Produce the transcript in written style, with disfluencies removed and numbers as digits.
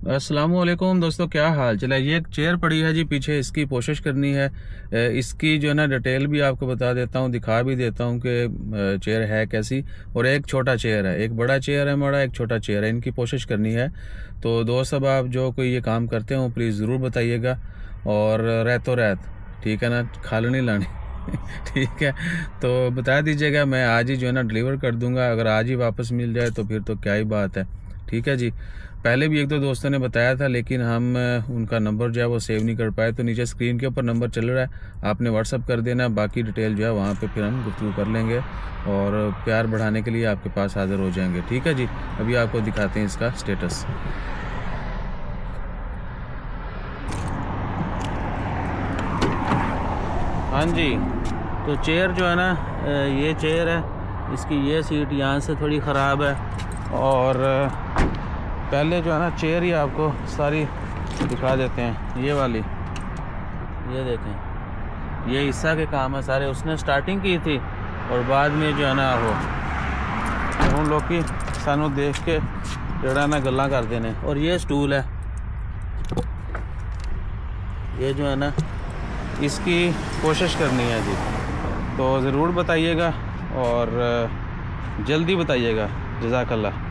अस्सलामुअलैकुम दोस्तों, क्या हाल चला। ये एक चेयर पड़ी है जी पीछे, इसकी कोशिश करनी है। इसकी जो है ना डिटेल भी आपको बता देता हूँ, दिखा भी देता हूँ कि चेयर है कैसी। और एक छोटा चेयर है, एक बड़ा चेयर है हमारा, एक छोटा चेयर है, इनकी कोशिश करनी है। तो दोस्त अब आप जो कोई ये काम करते हो प्लीज़ ज़रूर बताइएगा। और रहतो रहत, ठीक है ना, खाल नहीं लानी ठीक है। तो बता दीजिएगा, मैं आज ही जो है ना डिलीवर कर दूंगा। अगर आज ही वापस मिल जाए तो फिर तो क्या ही बात है। ठीक है जी। पहले भी एक दो दोस्तों ने बताया था, लेकिन हम उनका नंबर जो है वो सेव नहीं कर पाए। तो नीचे स्क्रीन के ऊपर नंबर चल रहा है, आपने व्हाट्सअप कर देना। बाकी डिटेल जो है वहाँ पे फिर हम गुफ्तगू कर लेंगे और प्यार बढ़ाने के लिए आपके पास हाज़िर हो जाएंगे। ठीक है जी। अभी आपको दिखाते हैं इसका स्टेटस। हाँ जी, तो चेयर जो है ना, ये चेयर है, इसकी ये सीट यहाँ से थोड़ी ख़राब है। और पहले जो है ना चेयर ही आपको सारी दिखा देते हैं। ये वाली, ये देखें, ये हिस्सा के काम है सारे उसने स्टार्टिंग की थी और बाद में जो है ना वो हम लोग की सानू देख के जड़ा ना गल्ला कर देने। और ये स्टूल है, ये जो है ना इसकी कोशिश करनी है जी। तो ज़रूर बताइएगा और जल्दी बताइएगा। जज़ाकल्लाह।